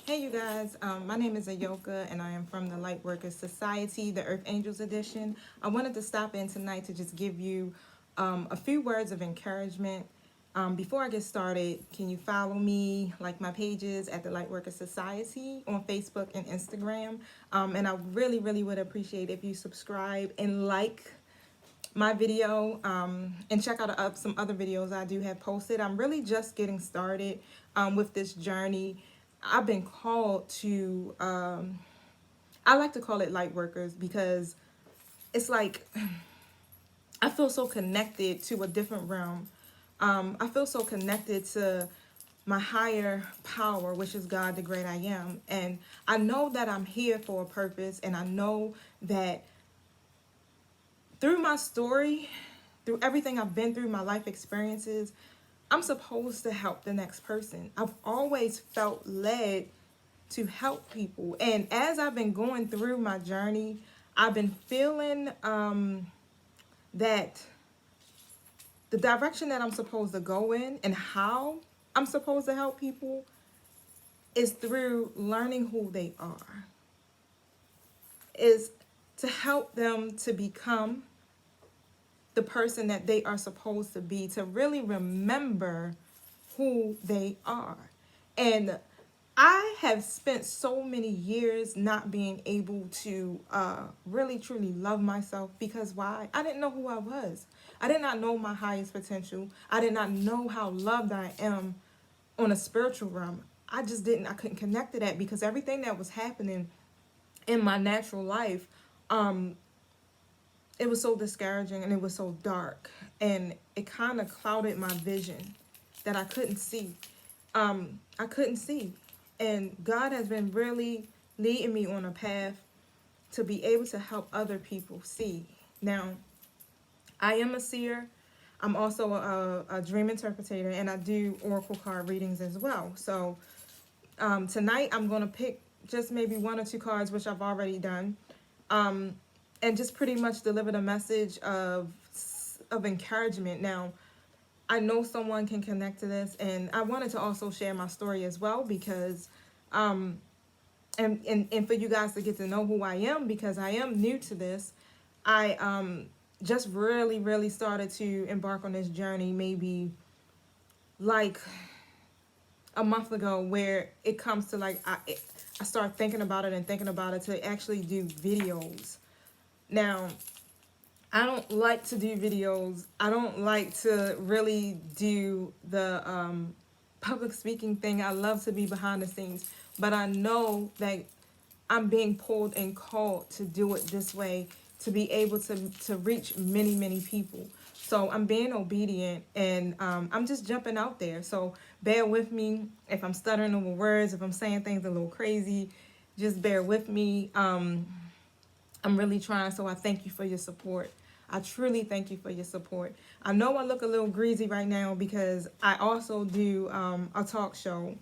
Hey you guys, my name is Ayoka and I am from the Lightworkers Society, the Earth Angels Edition. I wanted to stop in tonight to just give you a few words of encouragement. Before I get started, can you follow me, like my pages at the Lightworkers Society on Facebook and Instagram? And I really would appreciate if you subscribe and like my video and check out some other videos I do have posted. I'm really just getting started with this journey. I've been called to, I like to call it light workers because it's like I feel so connected to a different realm. I feel so connected to my higher power, which is God, the great I am. And I know that I'm here for a purpose, and I know that through my story, through everything I've been through, my life experiences, I'm supposed to help the next person. I've always felt led to help people. And as I've been going through my journey, I've been feeling that the direction that I'm supposed to go in and how I'm supposed to help people is through learning who they are, is to help them to become the person that they are supposed to be, to really remember who they are. And I have spent so many years not being able to really truly love myself because why? I didn't know who I was. I did not know my highest potential. I did not know how loved I am on a spiritual realm. I couldn't connect to that because everything that was happening in my natural life, um, it was so discouraging and it was so dark and it kind of clouded my vision that I couldn't see. I couldn't see. And God has been really leading me on a path to be able to help other people see. Now, I am a seer. I'm also a dream interpreter and I do oracle card readings as well. So tonight I'm going to pick just maybe one or two cards, which I've already done, and just pretty much deliver the message of encouragement. Now, I know someone can connect to this, and I wanted to also share my story as well because, and for you guys to get to know who I am because I am new to this. I just really started to embark on this journey maybe like a month ago, where it comes to like I start thinking about it and thinking about it to actually do videos. Now, I don't like to do videos. I don't like to really do the public speaking thing. I love to be behind the scenes. But I know that I'm being pulled and called to do it this way to be able to reach many people. So I'm being obedient and I'm just jumping out there. So bear with me if I'm stuttering over words, if I'm saying things a little crazy, just bear with me. I'm really trying, so I thank you for your support. I truly thank you for your support. I know I look a little greasy right now because I also do a talk show,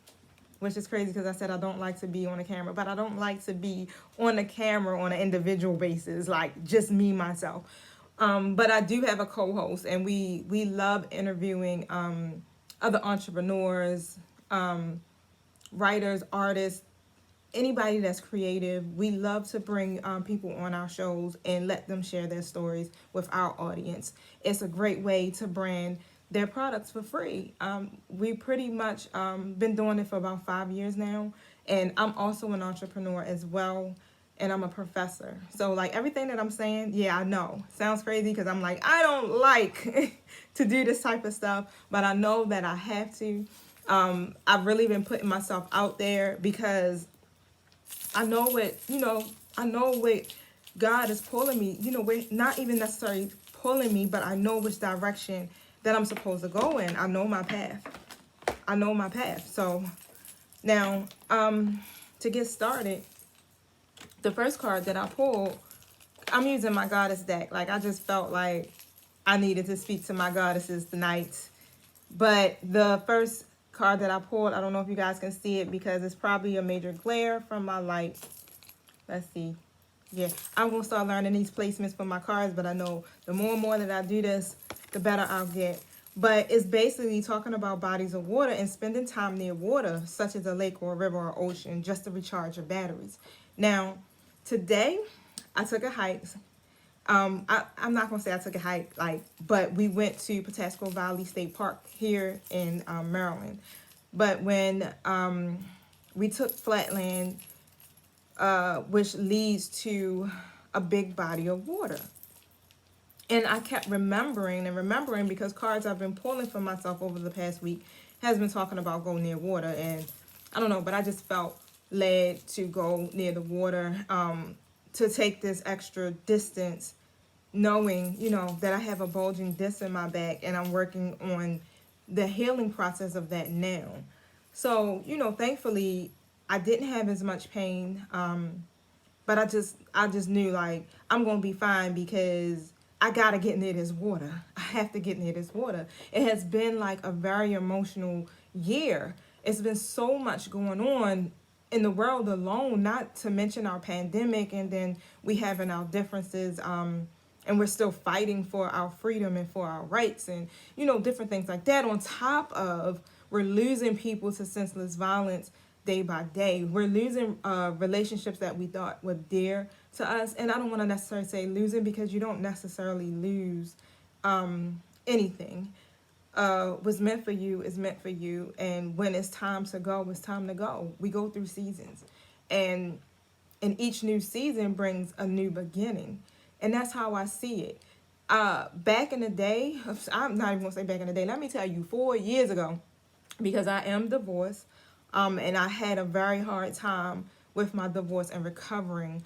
which is crazy because I said I don't like to be on a camera, but I don't like to be on a camera on an individual basis, like just me, myself. But I do have a co-host, and we love interviewing other entrepreneurs, writers, artists, anybody that's creative. We love to bring people on our shows and let them share their stories with our audience. It's a great way to brand their products for free. We pretty much been doing it for about 5 years now, and I'm also an entrepreneur as well, and I'm a professor. So like everything that I'm saying, yeah, I know sounds crazy because I'm like, I don't like to do this type of stuff, but I know that I have to. I've really been putting myself out there because I know what, I know what God is pulling me. We're not even necessarily pulling me, but I know which direction that I'm supposed to go in. I know my path. I know my path. So now, to get started, the first card that I pulled, I'm using my goddess deck. Like, I just felt like I needed to speak to my goddesses tonight. But the first card that I pulled, I don't know if you guys can see it because it's probably a major glare from my light. Let's see. Yeah, I'm going to start learning these placements for my cards, but I know the more and more that I do this, the better I'll get. But it's basically talking about bodies of water and spending time near water, such as a lake or a river or ocean, just to recharge your batteries. Now, today, I took a hike. I'm not gonna say I took a hike, but we went to Patasko Valley State Park here in Maryland. But when we took Flatland, which leads to a big body of water. And I kept remembering and remembering because cards I've been pulling for myself over the past week has been talking about go near water. And I don't know, but I just felt led to go near the water, to take this extra distance, knowing, that I have a bulging disc in my back and I'm working on the healing process of that now. So, thankfully, I didn't have as much pain. But I just knew, like, I'm gonna be fine because I gotta get near this water. I have to get near this water. It has been like a very emotional year. It's been so much going on in the world alone, not to mention our pandemic, and then we having our differences, and we're still fighting for our freedom and for our rights, and different things like that. On top of, we're losing people to senseless violence day by day. We're losing relationships that we thought were dear to us. And I don't want to necessarily say losing, because you don't necessarily lose anything. What's meant for you is meant for you. And when it's time to go, it's time to go. We go through seasons. And each new season brings a new beginning. And that's how I see it. Back in the day, I'm not even going to say back in the day. Let me tell you, 4 years ago, because I am divorced, and I had a very hard time with my divorce and recovering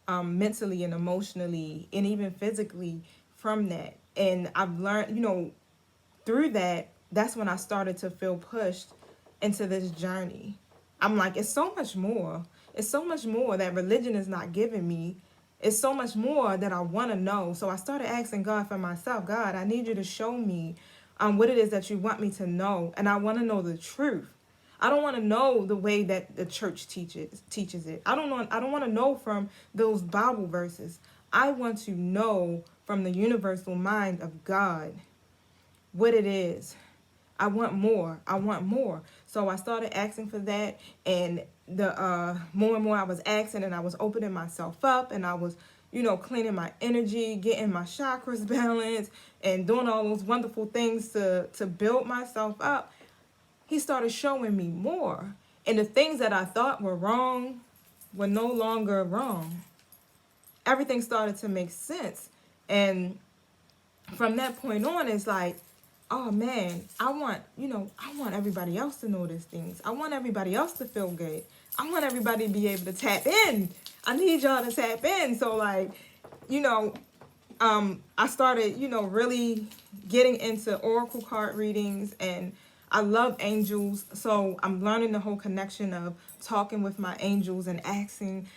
mentally and emotionally and even physically from that. And I've learned, through that, that's when I started to feel pushed into this journey. I'm like, it's so much more. It's so much more that religion is not giving me. It's so much more that I want to know. So I started asking God for myself. God, I need you to show me what it is that you want me to know. And I want to know the truth. I don't want to know the way that the church teaches it. I don't want to know from those Bible verses. I want to know from the universal mind of God what it is. I want more. I want more. So I started asking for that, and the more and more I was asking, and I was opening myself up, and I was, cleaning my energy, getting my chakras balanced, and doing all those wonderful things to build myself up. He started showing me more. And the things that I thought were wrong were no longer wrong. Everything started to make sense. And from that point on, it's like, oh man, I want everybody else to know these things. I want everybody else to feel good. I want everybody to be able to tap in. I need y'all to tap in. So like, I started, really getting into oracle card readings, and I love angels. So I'm learning the whole connection of talking with my angels and asking,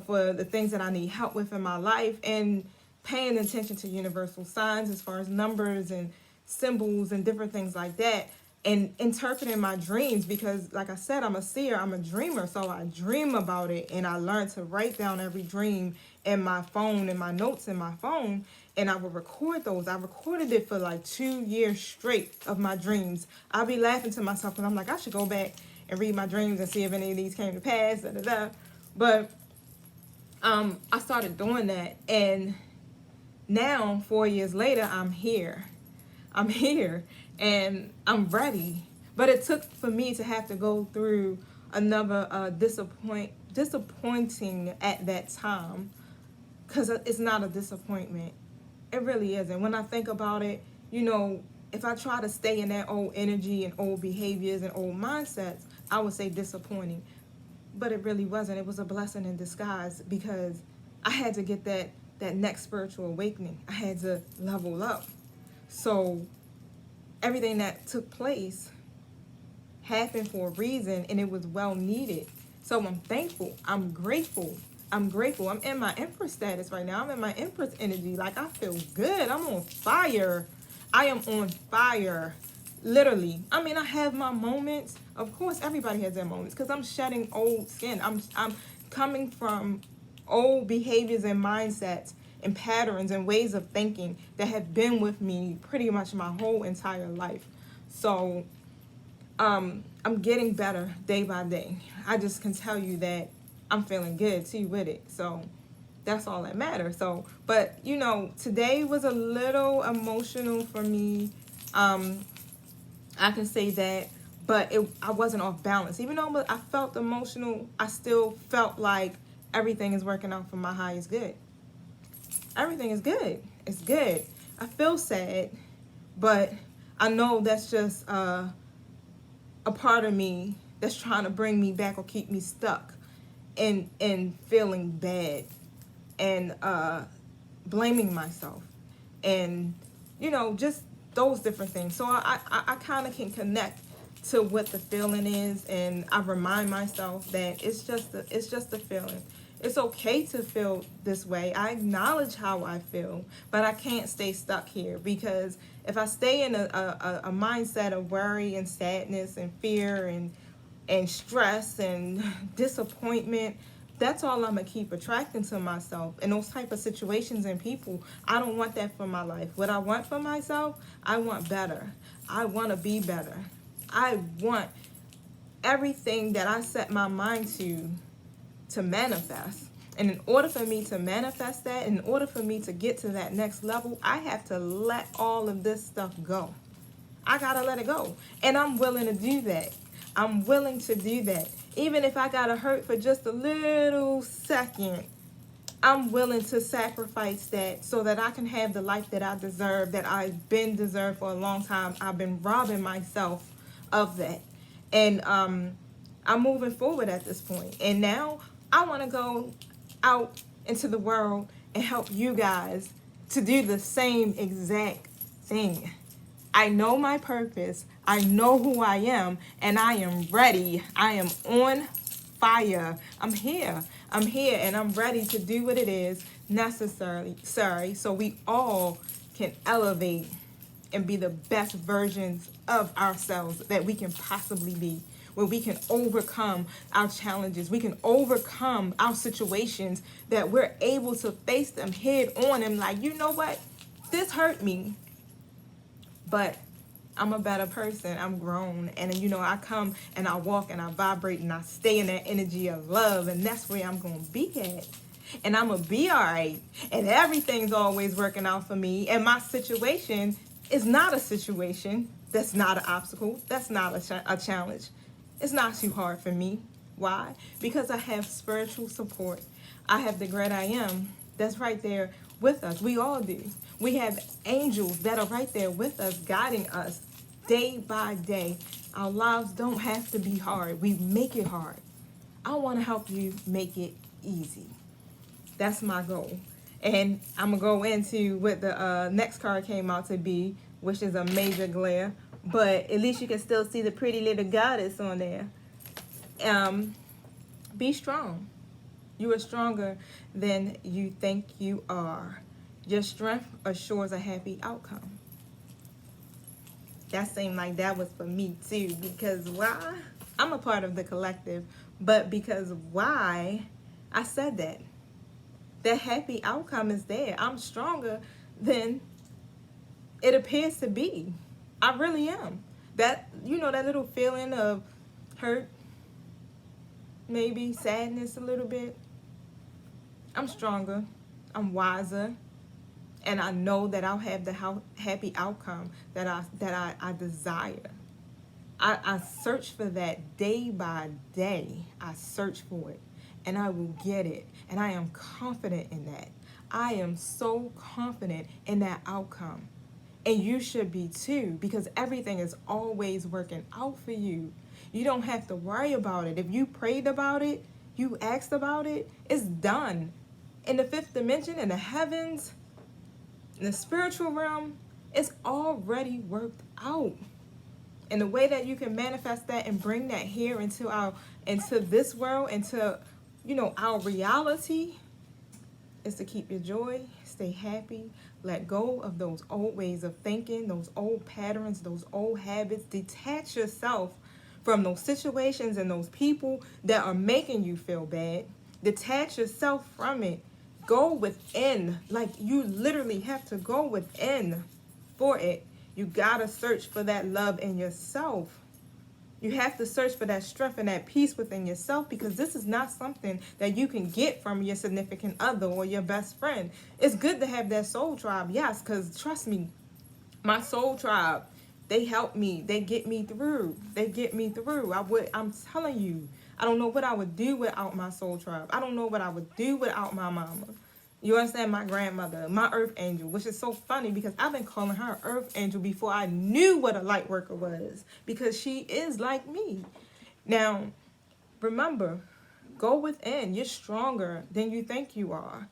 for the things that I need help with in my life, and paying attention to universal signs as far as numbers and symbols and different things like that, and interpreting my dreams, because like I said, I'm a seer, I'm a dreamer. So I dream about it, and I learned to write down every dream in my phone, in my notes in my phone, and I would record those. I recorded it for like 2 years straight of my dreams. I'll be laughing to myself because I'm like, I should go back and read my dreams and see if any of these came to pass, But I started doing that, and now 4 years later, I'm here, and I'm ready. But it took for me to have to go through another disappointing at that time, because it's not a disappointment. It really isn't. When I think about it, if I try to stay in that old energy and old behaviors and old mindsets, I would say disappointing. But it really wasn't. It was a blessing in disguise, because I had to get that next spiritual awakening. I had to level up. So everything that took place happened for a reason, and it was well needed. So I'm thankful. I'm grateful. I'm in my Empress status right now. I'm in my Empress energy. Like, I feel good. I'm on fire. I am on fire. Literally. I mean, I have my moments. Of course, everybody has their moments, because I'm shedding old skin. I'm coming from old behaviors and mindsets and patterns and ways of thinking that have been with me pretty much my whole entire life. So I'm getting better day by day. I just can tell you that I'm feeling good too with it. So that's all that matters. So, but you know, today was a little emotional for me. I can say that, but I wasn't off balance. Even though I felt emotional, I still felt like everything is working out for my highest good. Everything is good. It's good. I feel sad, but I know that's just a part of me that's trying to bring me back or keep me stuck in feeling bad and blaming myself and you know just those different things. So I kind of can connect to what the feeling is, and I remind myself that it's just a feeling. It's okay to feel this way. I acknowledge how I feel, but I can't stay stuck here, because if I stay in a mindset of worry and sadness and fear and stress and disappointment, that's all I'm gonna keep attracting to myself. And those type of situations and people, I don't want that for my life. What I want for myself, I want better. I want to be better. I want everything that I set my mind to manifest. And in order for me to manifest that, in order for me to get to that next level, I have to let all of this stuff go. I gotta let it go. And I'm willing to do that. I'm willing to do that. Even if I gotta hurt for just a little second, I'm willing to sacrifice that so that I can have the life that I deserve, that I've been deserved for a long time. I've been robbing myself of that. And I'm moving forward at this point. And now I want to go out into the world and help you guys to do the same exact thing. I know my purpose. I know who I am, and I am ready. I am on fire. I'm here. I'm here, and I'm ready to do what it is necessary, so we all can elevate and be the best versions of ourselves that we can possibly be, where we can overcome our challenges, we can overcome our situations, that we're able to face them head on and like, you know what, this hurt me, but I'm a better person. I'm grown. And, you know, I come and I walk and I vibrate and I stay in that energy of love. And that's where I'm going to be at. And I'm going to be all right. And everything's always working out for me. And my situation is not a situation. That's not an obstacle. That's not a challenge. It's not too hard for me. Why? Because I have spiritual support. I have the great I am that's right there with us. We all do. We have angels that are right there with us, guiding us day by day. Our lives don't have to be hard. We make it hard. I want to help you make it easy. That's my goal. And I'm going to go into what the next card came out to be, which is a major glare. But at least you can still see the pretty little goddess on there. Be strong. You are stronger than you think you are. Your strength assures a happy outcome. That seemed like that was for me too, because why? I'm a part of the collective, but because why? I said that. The happy outcome is there. I'm stronger than it appears to be. I really am. That, you know, that little feeling of hurt, maybe sadness a little bit. I'm stronger. I'm wiser. And I know that I'll have the happy outcome that I desire. I search for that day by day. I search for it. And I will get it. And I am confident in that. I am so confident in that outcome. And you should be too, because everything is always working out for you. You don't have to worry about it. If you prayed about it, you asked about it, it's done. In the fifth dimension, in the heavens, in the spiritual realm, it's already worked out. And the way that you can manifest that and bring that here into this world, into, you know, our reality, is to keep your joy, stay happy, let go of those old ways of thinking, those old patterns, those old habits. Detach yourself from those situations and those people that are making you feel bad. Detach yourself from it. Go within. Like, you literally have to go within for it. You gotta search for that love in yourself. You have to search for that strength and that peace within yourself, because this is not something that you can get from your significant other or your best friend. It's good to have that soul tribe, yes, because trust me, my soul tribe, they help me. They get me through. They get me through. I'm telling you, I don't know what I would do without my soul tribe. I don't know what I would do without my mama. You understand? My grandmother, my earth angel, which is so funny because I've been calling her earth angel before I knew what a light worker was, because she is like me. Now, remember, go within. You're stronger than you think you are.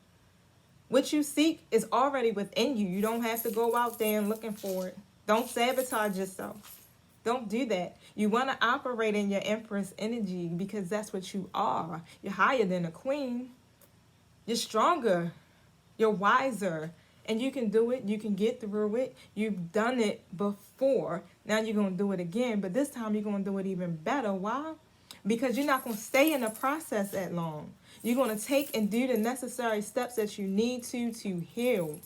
What you seek is already within you. You don't have to go out there and looking for it. Don't sabotage yourself. Don't do that. You want to operate in your empress energy, because that's what you are. You're higher than a queen. You're stronger. You're wiser. And you can do it. You can get through it. You've done it before. Now you're going to do it again. But this time you're going to do it even better. Why? Because you're not going to stay in the process that long. You're going to take and do the necessary steps that you need to heal.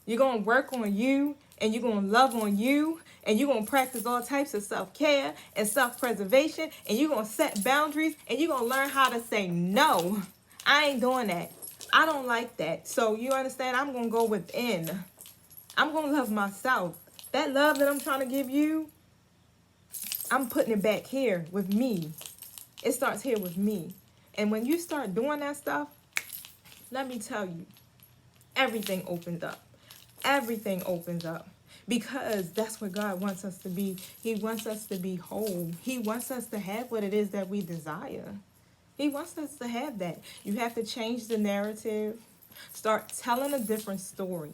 You're going to work on you, and you're going to love on you, and you're going to practice all types of self-care and self-preservation, and you're going to set boundaries, and you're going to learn how to say no. I ain't doing that. I don't like that. So you understand? I'm going to go within. I'm going to love myself. That love that I'm trying to give you, I'm putting it back here with me. It starts here with me. And when you start doing that stuff, let me tell you, everything opens up. Everything opens up, because that's what God wants us to be. He wants us to be whole. He wants us to have what it is that we desire. He wants us to have that. You have to change the narrative. Start telling a different story.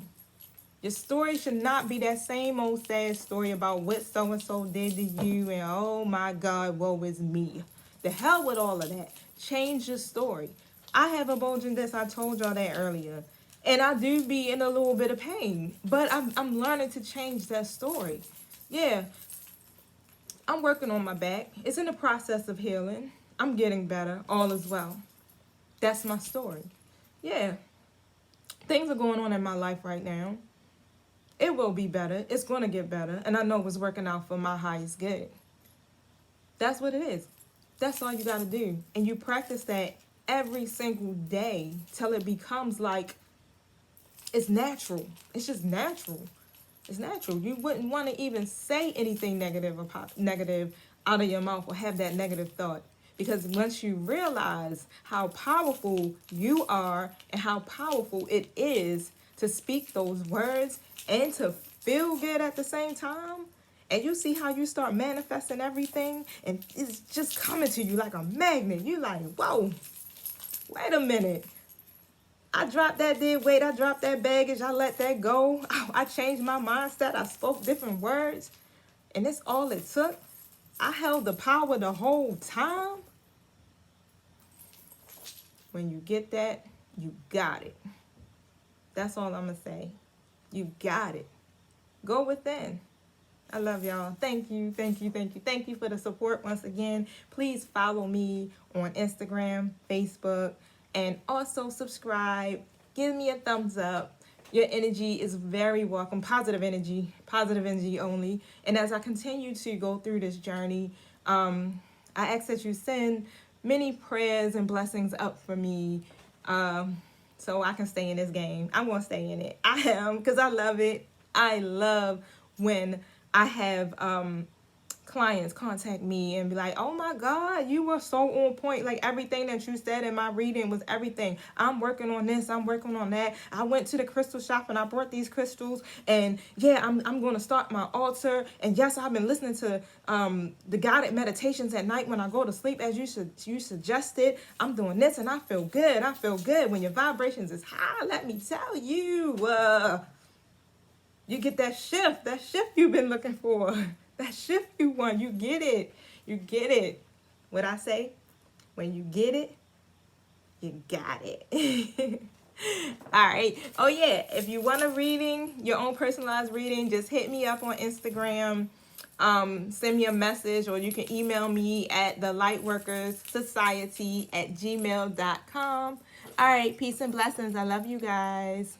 Your story should not be that same old sad story about what so-and-so did to you and, oh my God, woe is me. The hell with all of that. Change your story. I have a bulging disc. I told y'all that earlier. And I do be in a little bit of pain. But I'm learning to change that story. Yeah. I'm working on my back. It's in the process of healing. I'm getting better. All is well. That's my story. Yeah. Things are going on in my life right now. It will be better. It's going to get better. And I know it's working out for my highest good. That's what it is. That's all you got to do. And you practice that every single day till it becomes like it's natural. It's just natural. It's natural. You wouldn't want to even say anything negative out of your mouth or have that negative thought. Because once you realize how powerful you are and how powerful it is to speak those words and to feel good at the same time, and you see how you start manifesting everything and it's just coming to you like a magnet. You're like, whoa, wait a minute. I dropped that dead weight. I dropped that baggage. I let that go. I changed my mindset. I spoke different words. And that's all it took. I held the power the whole time. When you get that, you got it. That's all I'm going to say. You got it. Go within. I love y'all. Thank you, thank you, thank you. Thank you for the support once again. Please follow me on Instagram, Facebook, and also subscribe. Give me a thumbs up. Your energy is very welcome. Positive energy only. And as I continue to go through this journey, I ask that you send many prayers and blessings up for me, so I can stay in this game. I'm going to stay in it. I am, because I love it. I love when I have clients contact me and be like, oh my God, you were so on point. Like everything that you said in my reading was everything. I'm working on this. I'm working on that. I went to the crystal shop and I bought these crystals. And yeah, I'm going to start my altar. And yes, I've been listening to the guided meditations at night when I go to sleep, as you suggested. I'm doing this and I feel good. I feel good. When your vibrations is high, let me tell you, you get that shift you've been looking for. That shift you want, you get it. You get it. What I say? When you get it, you got it. All right. Oh, yeah. If you want a reading, your own personalized reading, just hit me up on Instagram. Send me a message, or you can email me at thelightworkerssociety@gmail.com. All right, peace and blessings. I love you guys.